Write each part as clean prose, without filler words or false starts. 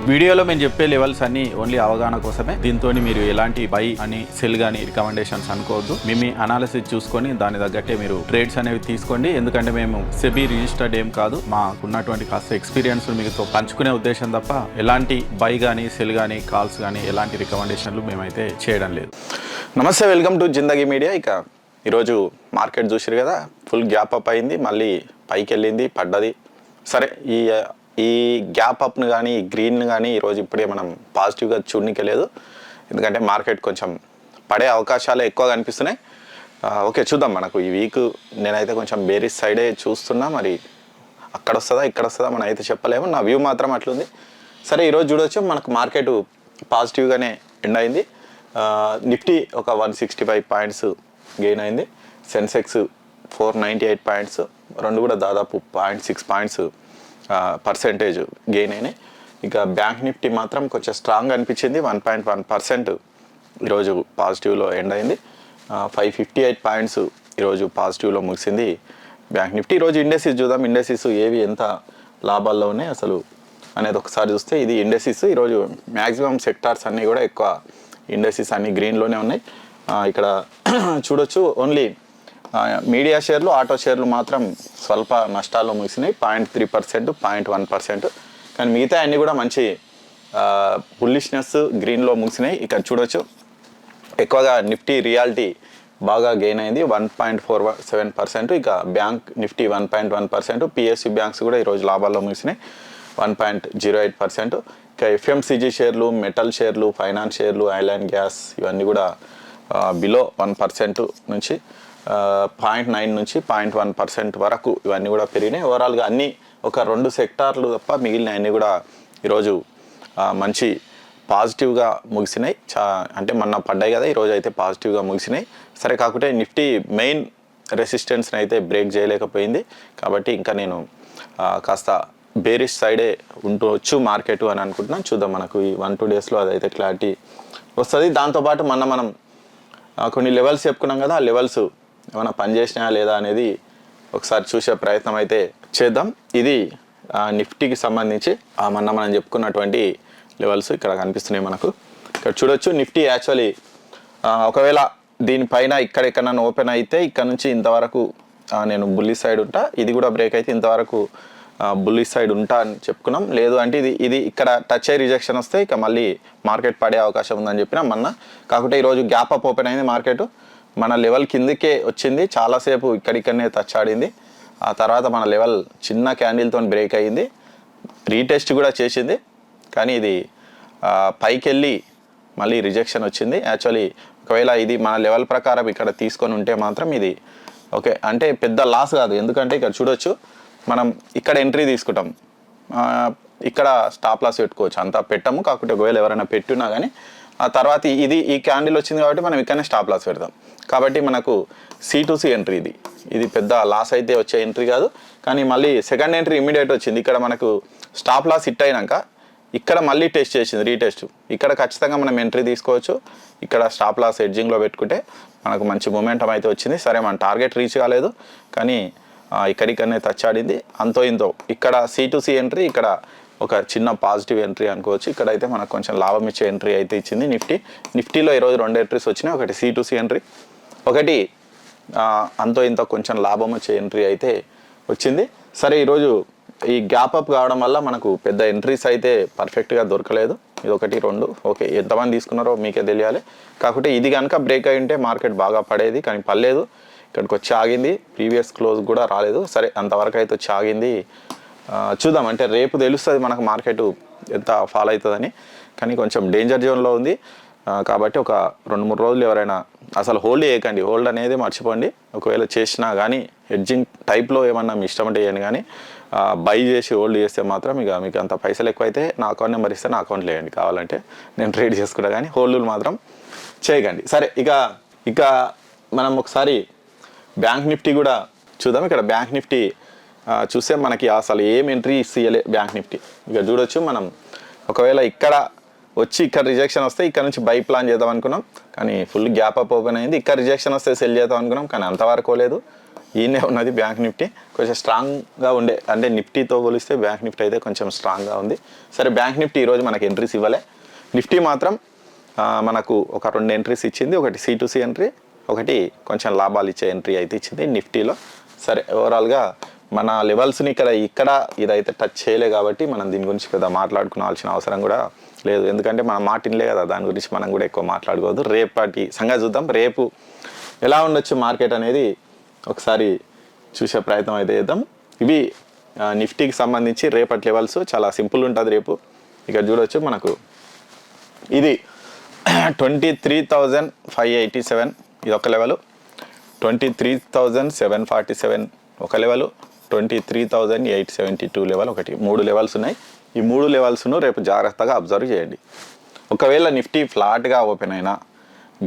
వీడియోలో మేము చెప్పే లెవెల్స్ అన్ని ఓన్లీ అవగాహన కోసమే. దీంతో మీరు ఎలాంటి బై అని సెల్ గానీ రికమెండేషన్స్ అనుకోవద్దు. మీ అనాలిసిస్ చూసుకొని దాని తగ్గట్టే మీరు ట్రేడ్స్ అనేవి తీసుకోండి. ఎందుకంటే మేము సెబీ రిజిస్టర్డ్ ఏం కాదు, మాకున్నటువంటి కాస్త ఎక్స్పీరియన్స్ మీతో పంచుకునే ఉద్దేశం తప్ప ఎలాంటి బై కానీ సెల్ కానీ కాల్స్ కానీ ఎలాంటి రికమెండేషన్లు మేమైతే చేయడం లేదు. నమస్తే, వెల్కమ్ టు జిందగీ మీడియా. ఇక ఈరోజు మార్కెట్ చూసారు కదా, ఫుల్ గ్యాప్ అప్ అయింది, మళ్ళీ పైకి వెళ్ళింది, పడ్డది. సరే, ఈ గ్యాప్ అప్ను కానీ ఈ గ్రీన్ను కానీ ఈరోజు ఇప్పుడే మనం పాజిటివ్గా చూడనికే లేదు. ఎందుకంటే మార్కెట్ కొంచెం పడే అవకాశాలు ఎక్కువగా కనిపిస్తున్నాయి. ఓకే, చూద్దాం. మనకు ఈ వీక్ నేనైతే కొంచెం బేరిష్ సైడే చూస్తున్నా. మరి అక్కడ వస్తుందా ఇక్కడ వస్తుందా మనం అయితే చెప్పలేము. నా వ్యూ మాత్రం అట్లుంది. సరే, ఈరోజు చూడవచ్చు మనకు మార్కెట్ పాజిటివ్గానే ఎండ్ అయింది. నిఫ్టీ ఒక 165 పాయింట్స్ గెయిన్ అయింది. సెన్సెక్స్ 498 పాయింట్స్, రెండు కూడా దాదాపు 0.6 పాయింట్స్ పర్సెంటేజ్ గెయిన్ అయినాయి. ఇక బ్యాంక్ నిఫ్టీ మాత్రం కొంచెం స్ట్రాంగ్ అనిపించింది, 1.1% ఈరోజు పాజిటివ్లో ఎండ్ అయింది. 558 పాయింట్స్ ఈరోజు పాజిటివ్లో ముగిసింది బ్యాంక్ నిఫ్టీ. ఈరోజు ఇండెసిస్ చూద్దాం. ఇండెసిస్ ఏవి ఎంత లాభాల్లో ఉన్నాయి అసలు అనేది ఒకసారి చూస్తే ఇది ఇండెసిస్. ఈరోజు మ్యాక్సిమం సెక్టార్స్ అన్నీ కూడా ఎక్కువ ఇండెసిస్ అన్నీ గ్రీన్లోనే ఉన్నాయి. ఇక్కడ చూడొచ్చు, ఓన్లీ మీడియా షేర్లు, ఆటో షేర్లు మాత్రం స్వల్ప నష్టాల్లో ముగిసినాయి, 0.3%, 0.1%. కానీ మిగతా అన్నీ కూడా మంచి బుల్లిష్నెస్ గ్రీన్లో ముగిసినాయి. ఇక్కడ చూడొచ్చు, ఎక్కువగా నిఫ్టీ రియాలిటీ బాగా గెయిన్ అయింది, 1.47%. ఇక బ్యాంక్ నిఫ్టీ 1.1%. పిఎస్యు బ్యాంక్స్ కూడా ఈరోజు లాభాల్లో ముగిసినాయి, 1.08%. ఇక ఎఫ్ఎంసీజీ షేర్లు, మెటల్ షేర్లు, ఫైనాన్స్ షేర్లు, ఆయిల్ అండ్ గ్యాస్ ఇవన్నీ కూడా బిలో 1% నుంచి 0.9 నుంచి 0.1% వరకు ఇవన్నీ కూడా పెరిగినాయి. ఓవరాల్గా అన్నీ ఒక 2 సెక్టార్లు తప్ప మిగిలిన అన్నీ కూడా ఈరోజు మంచి పాజిటివ్గా ముగిసినాయి. అంటే మొన్న పడ్డాయి కదా, ఈరోజు అయితే పాజిటివ్గా ముగిసినాయి. సరే, కాకుంటే నిఫ్టీ మెయిన్ రెసిస్టెన్స్ని అయితే బ్రేక్ చేయలేకపోయింది. కాబట్టి ఇంకా నేను కాస్త బేరిష్ సైడే ఉండవచ్చు మార్కెట్ అని అనుకుంటున్నాను. చూద్దాం, మనకు ఈ 1-2 డేస్లో అదైతే క్లారిటీ వస్తుంది. దాంతోపాటు మనం కొన్ని లెవెల్స్ చెప్పుకున్నాం కదా, ఆ లెవెల్స్ ఏమైనా పనిచేసినాయా లేదా అనేది ఒకసారి చూసే ప్రయత్నం అయితే చేద్దాం. ఇది నిఫ్టీకి సంబంధించి మనం చెప్పుకున్నటువంటి లెవెల్స్ ఇక్కడ కనిపిస్తున్నాయి మనకు. ఇక్కడ చూడొచ్చు, నిఫ్టీ యాక్చువల్లీ ఒకవేళ దీనిపైన ఇక్కడెక్కడన్నా ఓపెన్ అయితే ఇక్కడ నుంచి ఇంతవరకు నేను బుల్లి సైడ్ ఉంటా, ఇది కూడా బ్రేక్ అయితే ఇంతవరకు బుల్లి సైడ్ ఉంటా అని చెప్పుకున్నాం. లేదు అంటే ఇది ఇక్కడ టచ్ అయ్యి రిజెక్షన్ వస్తే ఇక మళ్ళీ మార్కెట్ పడే అవకాశం ఉందని చెప్పినా మొన్న. కాకుంటే ఈరోజు గ్యాప్ అప్ ఓపెన్ అయింది, మార్కెట్ మన లెవెల్ కిందకే వచ్చింది, చాలాసేపు ఇక్కడిక్కడనే టచ్ ఆడింది. ఆ తర్వాత మన లెవెల్ చిన్న క్యాండిల్తో బ్రేక్ అయ్యింది, రీటెస్ట్ కూడా చేసింది. కానీ ఇది పైకి వెళ్ళి మళ్ళీ రిజెక్షన్ వచ్చింది. యాక్చువల్లీ ఒకవేళ ఇది మన లెవెల్ ప్రకారం ఇక్కడ తీసుకొని ఉంటే మాత్రం ఇది ఓకే, అంటే పెద్ద లాస్ కాదు. ఎందుకంటే ఇక్కడ చూడొచ్చు, మనం ఇక్కడ ఎంట్రీ తీసుకుంటాం, ఇక్కడ స్టాప్ లాస్ పెట్టుకోవచ్చు, అంతా పెట్టము. కాకపోతే ఒకవేళ ఎవరైనా పెట్టున్నా కానీ ఆ తర్వాత ఈ క్యాండిల్ వచ్చింది కాబట్టి మనం ఇక్కడనే స్టాప్ లాస్ పెడతాం. కాబట్టి మనకు C2C ఎంట్రీ ఇది పెద్ద లాస్ అయితే వచ్చే ఎంట్రీ కాదు. కానీ మళ్ళీ సెకండ్ ఎంట్రీ ఇమీడియట్ వచ్చింది. ఇక్కడ మనకు స్టాప్ లాస్ హిట్ అయినాక ఇక్కడ మళ్ళీ టెస్ట్ చేసింది, రీటెస్ట్. ఇక్కడ ఖచ్చితంగా మనం ఎంట్రీ తీసుకోవచ్చు. ఇక్కడ స్టాప్ లాస్ ఎడ్జింగ్లో పెట్టుకుంటే మనకు మంచి మొమెంటం అయితే వచ్చింది. సరే, మన టార్గెట్ రీచ్ కాలేదు కానీ ఇక్కడికనే టచ్ ఆడింది, అంతో ఇంతో. ఇక్కడ C2C ఎంట్రీ, ఇక్కడ ఒక చిన్న పాజిటివ్ ఎంట్రీ అనుకోవచ్చు. ఇక్కడైతే మనకు కొంచెం లాభం ఇచ్చే ఎంట్రీ అయితే ఇచ్చింది నిఫ్టీలో. ఈరోజు 2 ఎంట్రీస్ వచ్చినాయి, ఒకటి C2C ఎంట్రీ, ఒకటి అంతో ఇంతో కొంచెం లాభం వచ్చే ఎంట్రీ అయితే వచ్చింది. సరే, ఈరోజు ఈ గ్యాప్ అప్ కావడం వల్ల మనకు పెద్ద ఎంట్రీస్ అయితే పర్ఫెక్ట్గా దొరకలేదు. ఇది 1, 2 ఓకే, ఎంతమంది తీసుకున్నారో మీకే తెలియాలి. కాకపోతే ఇది కనుక బ్రేక్ అయి ఉంటే మార్కెట్ బాగా పడేది, కానీ పడలేదు. ఇక్కడికి వచ్చి ఆగింది, ప్రీవియస్ క్లోజ్ కూడా రాలేదు. సరే, అంతవరకు అయితే వచ్చి ఆగింది. చూద్దాం, అంటే రేపు తెలుస్తుంది మనకు మార్కెట్ ఎంత ఫాలో అవుతుందని. కానీ కొంచెం డేంజర్ జోన్లో ఉంది. కాబట్టి ఒక 2-3 రోజులు ఎవరైనా అసలు హోల్డ్ చేయకండి, హోల్డ్ అనేది మర్చిపోండి. ఒకవేళ చేసినా కానీ హెడ్జింగ్ టైప్లో ఏమన్నా మీ ఇష్టం అంటే చేయను, కానీ బై చేసి హోల్డ్ చేస్తే మాత్రం ఇక మీకు అంత పైసలు ఎక్కువైతే నా అకౌంట్ నెంబర్ ఇస్తే నా అకౌంట్లో వేయండి, కావాలంటే నేను ట్రేడ్ చేసుకుంటా, కానీ హోల్డ్లు మాత్రం చేయకండి. సరే, ఇక మనం ఒకసారి బ్యాంక్ నిఫ్టీ కూడా చూద్దాం. ఇక్కడ బ్యాంక్ నిఫ్టీ చూస్తే మనకి అసలు ఏం ఎంట్రీ ఇయ్యలే బ్యాంక్ నిఫ్టీ. ఇక చూడొచ్చు, మనం ఒకవేళ ఇక్కడ వచ్చి ఇక్కడ రిజెక్షన్ వస్తే ఇక్కడ నుంచి బై ప్లాన్ చేద్దాం అనుకున్నాం, కానీ ఫుల్ గ్యాప్ అప్ ఓపెన్ అయింది. ఇక్కడ రిజెక్షన్ వస్తే సెల్ చేద్దాం అనుకున్నాం, కానీ అంతవరకు లేదు. ఈయనే ఉన్నది బ్యాంక్ నిఫ్టీ. కొంచెం స్ట్రాంగ్గా ఉండే, అంటే నిఫ్టీతో పోలిస్తే బ్యాంక్ నిఫ్టీ అయితే కొంచెం స్ట్రాంగ్గా ఉంది. సరే, బ్యాంక్ నిఫ్టీ ఈరోజు మనకి ఎంట్రీస్ ఇవ్వలే. నిఫ్టీ మాత్రం మనకు ఒక 2 ఎంట్రీస్ ఇచ్చింది. ఒకటి C2C ఎంట్రీ, ఒకటి కొంచెం లాభాలు ఇచ్చే ఎంట్రీ అయితే ఇచ్చింది నిఫ్టీలో. సరే, ఓవరాల్గా మన లెవెల్స్ని ఇక్కడ ఇదైతే టచ్ చేయలే కాబట్టి మనం దీని గురించి పెద్ద మాట్లాడుకోవాల్సిన అవసరం కూడా లేదు. ఎందుకంటే మనం మాటినలే కదా, దాని గురించి మనం కూడా ఎక్కువ మాట్లాడుకోవద్దు. రేపటి సంగతి చూద్దాం. రేపు ఎలా ఉండొచ్చు మార్కెట్ అనేది ఒకసారి చూసే ప్రయత్నం అయితే చేద్దాం. ఇవి నిఫ్టీకి సంబంధించి రేపటి లెవెల్స్. చాలా సింపుల్ ఉంటుంది రేపు. ఇక్కడ చూడవచ్చు మనకు ఇది 23,587 ఇది ఒక లెవెల్, 23,747 ఒక లెవెల్, 23,872 లెవెల్ ఒకటి. 3 లెవెల్స్ ఉన్నాయి. ఈ 3 లెవెల్స్ను రేపు జాగ్రత్తగా అబ్జర్వ్ చేయండి. ఒకవేళ నిఫ్టీ ఫ్లాట్గా ఓపెన్ అయినా,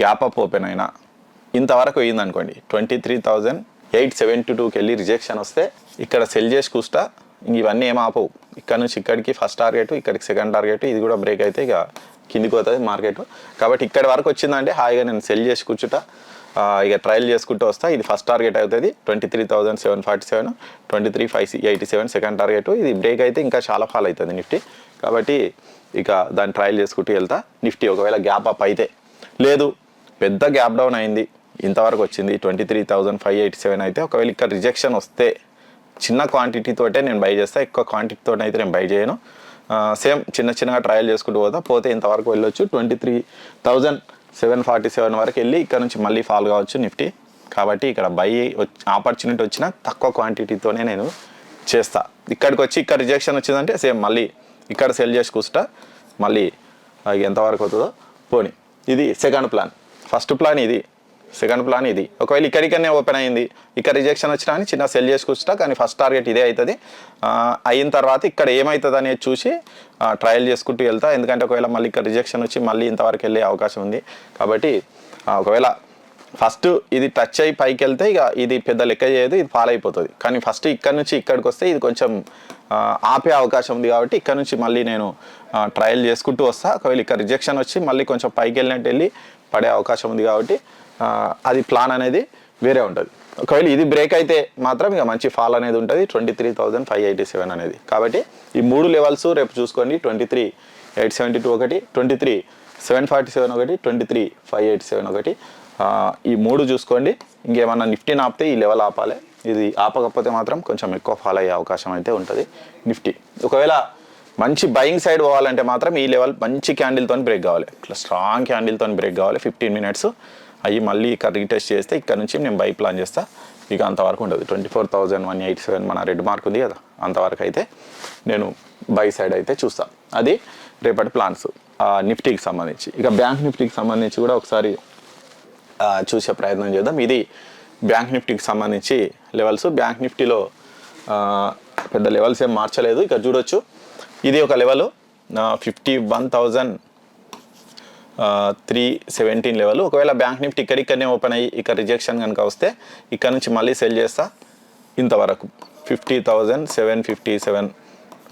గ్యాప్ అప్ ఓపెన్ అయినా, ఇంతవరకు అయ్యిందనుకోండి 23,872కి వెళ్ళి రిజెక్షన్ వస్తే ఇక్కడ సెల్ చేసి కూస్తా. ఇవన్నీ ఏం ఆపవు. ఇక్కడ నుంచి ఇక్కడికి ఫస్ట్ టార్గెట్, ఇక్కడికి సెకండ్ టార్గెట్. ఇది కూడా బ్రేక్ అయితే ఇక కిందికి పోతుంది మార్కెట్. కాబట్టి ఇక్కడ వరకు వచ్చిందంటే హాయిగా నేను సెల్ చేసి కూర్చుంటా, ఇక ట్రయల్ చేసుకుంటూ వస్తా. ఇది ఫస్ట్ టార్గెట్ అవుతుంది 23,747, 23,587 సెకండ్ టార్గెట్. ఇది బ్రేక్ అయితే ఇంకా చాలా ఫాల్ అవుతుంది నిఫ్టీ. కాబట్టి ఇక దాన్ని ట్రయల్ చేసుకుంటూ వెళ్తా. నిఫ్టీ ఒకవేళ గ్యాప్ అప్ అయితే, లేదు పెద్ద గ్యాప్ డౌన్ అయింది, ఇంతవరకు వచ్చింది 23,587 అయితే, ఒకవేళ ఇక్కడ రిజెక్షన్ వస్తే చిన్న క్వాంటిటీతోటే నేను బై చేస్తా. ఎక్కువ క్వాంటిటీతో అయితే నేను బై చేయను. సేమ్ చిన్నగా ట్రయల్ చేసుకుంటూ పోతే ఇంతవరకు వెళ్ళొచ్చు 23,747 వరకు వెళ్ళి ఇక్కడ నుంచి మళ్ళీ ఫాల్ కావచ్చు నిఫ్టీ. కాబట్టి ఇక్కడ బై ఆపర్చునిటీ వచ్చినా తక్కువ క్వాంటిటీతోనే నేను చేస్తా. ఇక్కడికి వచ్చి ఇక్కడ రిజెక్షన్ వచ్చిందంటే సేమ్ మళ్ళీ ఇక్కడ సెల్ చేసి కూర్చుంటా. మళ్ళీ ఎంతవరకు అవుతుందో పోనీ. ఇది సెకండ్ ప్లాన్. ఫస్ట్ ప్లాన్ ఇది, సెకండ్ ప్లాన్ ఇది. ఒకవేళ ఇక్కడికనే ఓపెన్ అయింది, ఇక్కడ రిజెక్షన్ వచ్చినా అని చిన్న సెల్ చేసి కూర్చుంటా. కానీ ఫస్ట్ టార్గెట్ ఇదే అవుతుంది. అయిన తర్వాత ఇక్కడ ఏమవుతుంది అనేది చూసి ట్రయల్ చేసుకుంటూ వెళ్తా. ఎందుకంటే ఒకవేళ మళ్ళీ ఇక్కడ రిజెక్షన్ వచ్చి మళ్ళీ ఇంతవరకు వెళ్ళే అవకాశం ఉంది. కాబట్టి ఒకవేళ ఫస్ట్ ఇది టచ్ అయ్యి పైకి వెళ్తే ఇక ఇది పెద్ద లెక్క చేయదు, ఇది ఫాల్ అయిపోతుంది. కానీ ఫస్ట్ ఇక్కడ నుంచి ఇక్కడికి వస్తే ఇది కొంచెం ఆపే అవకాశం ఉంది. కాబట్టి ఇక్కడ నుంచి మళ్ళీ నేను ట్రయల్ చేసుకుంటూ వస్తా. ఒకవేళ ఇక్కడ రిజెక్షన్ వచ్చి మళ్ళీ కొంచెం పైకి వెళ్ళినట్టు వెళ్ళి పడే అవకాశం ఉంది. కాబట్టి అది ప్లాన్ అనేది వేరే ఉంటుంది. ఒకవేళ ఇది బ్రేక్ అయితే మాత్రం ఇక మంచి ఫాల్ అనేది ఉంటుంది 23,587 అనేది. కాబట్టి ఈ 3 లెవెల్స్ రేపు చూసుకోండి. 23,872 ఒకటి, 23,747 ఒకటి, 23,587 ఒకటి. ఈ 3 చూసుకోండి. ఇంకేమన్నా నిఫ్టీని ఆపితే ఈ లెవెల్ ఆపాలి. ఇది ఆపకపోతే మాత్రం కొంచెం ఎక్కువ ఫాల్ అయ్యే అవకాశం అయితే ఉంటుంది నిఫ్టీ. ఒకవేళ మంచి బయింగ్ సైడ్ పోవాలంటే మాత్రం ఈ లెవెల్ మంచి క్యాండిల్తో బ్రేక్ కావాలి. ఇట్లా స్ట్రాంగ్ క్యాండిల్తో బ్రేక్ కావాలి. 15 మినిట్స్ అవి మళ్ళీ ఇక్కడ రీటెస్ట్ చేస్తే ఇక్కడ నుంచి నేను బై ప్లాన్ చేస్తా. ఇక అంతవరకు ఉండదు. 24,187 మన రెడ్ మార్క్ ఉంది కదా, అంతవరకు అయితే నేను బై సైడ్ అయితే చూస్తాను. అది రేపటి ప్లాన్స్ నిఫ్టీకి సంబంధించి. ఇక బ్యాంక్ నిఫ్టీకి సంబంధించి కూడా ఒకసారి చూసే ప్రయత్నం చేద్దాం. ఇది బ్యాంక్ నిఫ్టీకి సంబంధించి లెవెల్స్. బ్యాంక్ నిఫ్టీలో పెద్ద లెవెల్స్ ఏం మార్చలేదు. ఇక్కడ చూడొచ్చు ఇది ఒక లెవెల్ 51,317 లెవెల్. ఒకవేళ బ్యాంక్ నిఫ్టీ ఇక్కడనే ఓపెన్ అయ్యి ఇక్కడ రిజెక్షన్ కనుక వస్తే ఇక్కడ నుంచి మళ్ళీ సెల్ చేస్తా. ఇంతవరకు 50,757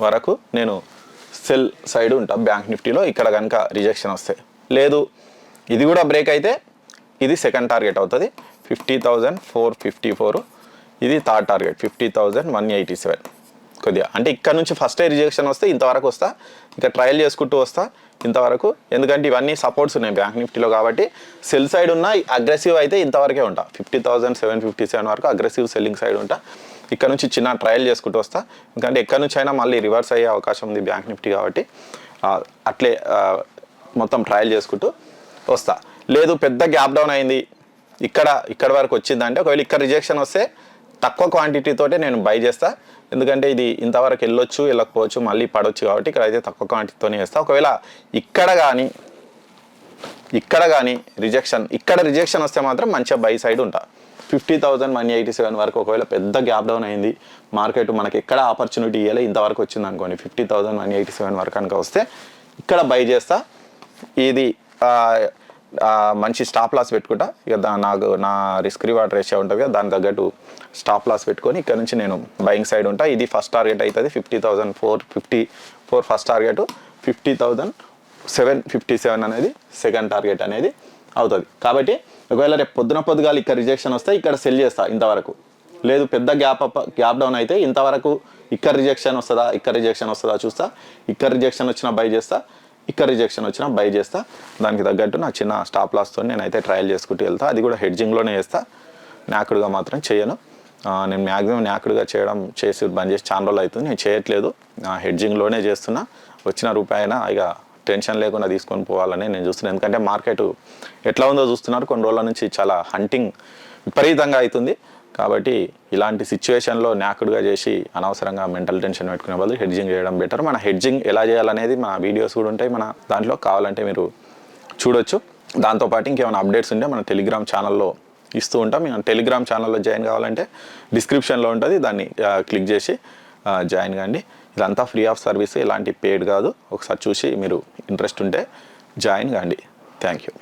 వరకు నేను సెల్ సైడ్ ఉంటా బ్యాంక్ నిఫ్టీలో. ఇక్కడ కనుక రిజెక్షన్ వస్తే, లేదు ఇది కూడా బ్రేక్ అయితే ఇది సెకండ్ టార్గెట్ అవుతుంది 50,454. ఇది థర్డ్ టార్గెట్ 50,187. కొద్దిగా అంటే ఇక్కడ నుంచి ఫస్ట్ రిజెక్షన్ వస్తే ఇంతవరకు వస్తా, ఇక ట్రయల్ చేసుకుంటూ వస్తా ఇంతవరకు. ఎందుకంటే ఇవన్నీ సపోర్ట్స్ ఉన్నాయి బ్యాంక్ నిఫ్టీలో. కాబట్టి సెల్ సైడ్ ఉన్న అగ్రెసివ్ అయితే ఇంతవరకే ఉంటా. 50,757 వరకు అగ్రెసివ్ సెల్లింగ్ సైడ్ ఉంటా. ఇక్కడ నుంచి చిన్న ట్రయల్ చేసుకుంటూ వస్తా. ఎందుకంటే ఎక్కడి నుంచి అయినా మళ్ళీ రివర్స్ అయ్యే అవకాశం ఉంది బ్యాంక్ నిఫ్టీ. కాబట్టి అట్లే మొత్తం ట్రయల్ చేసుకుంటూ వస్తా. లేదు పెద్ద గ్యాప్ డౌన్ అయింది, ఇక్కడ వరకు వచ్చిందంటే ఒకవేళ ఇక్కడ రిజెక్షన్ వస్తే తక్కువ క్వాంటిటీతోటే నేను బై చేస్తా. ఎందుకంటే ఇది ఇంతవరకు వెళ్ళొచ్చు వెళ్ళకపోవచ్చు మళ్ళీ పడవచ్చు. కాబట్టి ఇక్కడ అయితే తక్కువ క్వాంటిటీతోనే వేస్తా. ఒకవేళ ఇక్కడ కానీ రిజెక్షన్ వస్తే మాత్రం మంచిగా బై సైడ్ ఉంటా. 50,187 వరకు ఒకవేళ పెద్ద గ్యాప్ డౌన్ అయింది, మార్కెట్ మనకి ఎక్కడ ఆపర్చునిటీ ఇవ్వాలి ఇంతవరకు వచ్చింది అనుకోండి, 50,187 వరకు కనుక వస్తే ఇక్కడ బై చేస్తా. ఇది మంచి స్టాప్ లాస్ పెట్టుకుంటా. ఇక నా రిస్క్ రివార్డ్ రేషియో ఉంటుంది కదా, దాని తగ్గట్టు స్టాప్ లాస్ పెట్టుకొని ఇక్కడ నుంచి నేను బయింగ్ సైడ్ ఉంటా. ఇది ఫస్ట్ టార్గెట్ అవుతుంది 50,454 ఫస్ట్ టార్గెట్, 50,757 అనేది సెకండ్ టార్గెట్ అనేది అవుతుంది. కాబట్టి ఒకవేళ రేపు పొద్దుగాల ఇక్కడ రిజెక్షన్ వస్తే ఇక్కడ సెల్ చేస్తా ఇంతవరకు. లేదు పెద్ద గ్యాప్ డౌన్ అయితే ఇంతవరకు ఇక్కడ రిజెక్షన్ వస్తుందా చూస్తా, ఇక్కడ రిజెక్షన్ వచ్చినా బై చేస్తా, ఇక్కడ రిజెక్షన్ వచ్చినా బై చేస్తా. దానికి తగ్గట్టు నా చిన్న స్టాప్ లాస్తో నేనైతే ట్రయల్ చేసుకుంటూ వెళ్తా. అది కూడా హెడ్జింగ్లోనే చేస్తా, నాకుడుగా మాత్రం చేయను. నేను మ్యాక్సిమం నాకుడుగా చేసి బంద్ చేసి చాలా రోజులు అవుతుంది, నేను చేయట్లేదు. హెడ్జింగ్లోనే చేస్తున్నా. వచ్చిన రూపాయినా ఇక టెన్షన్ లేకుండా తీసుకొని పోవాలని నేను చూస్తున్నాను. ఎందుకంటే మార్కెట్ ఎట్లా ఉందో చూస్తున్నారు, కొన్ని రోజుల నుంచి చాలా హంటింగ్ విపరీతంగా అవుతుంది. కాబట్టి ఇలాంటి సిచ్యువేషన్లో నాకుడుగా చేసి అనవసరంగా మెంటల్ టెన్షన్ పెట్టుకునే బదులు హెడ్జింగ్ చేయడం బెటర్. మన హెడ్జింగ్ ఎలా చేయాలనేది మన వీడియోస్ కూడా ఉంటాయి, మన దాంట్లో కావాలంటే మీరు చూడొచ్చు. దాంతోపాటు ఇంకేమైనా అప్డేట్స్ ఉంటే మన టెలిగ్రామ్ ఛానల్లో ఇస్తూ ఉంటాం. మేము టెలిగ్రామ్ ఛానల్లో జాయిన్ కావాలంటే డిస్క్రిప్షన్లో ఉంటుంది, దాన్ని క్లిక్ చేసి జాయిన్ కాండి. ఇదంతా ఫ్రీ ఆఫ్ సర్వీస్, ఎలాంటి పెయిడ్ కాదు. ఒకసారి చూసి మీరు ఇంట్రెస్ట్ ఉంటే జాయిన్ కాండి. Thank you.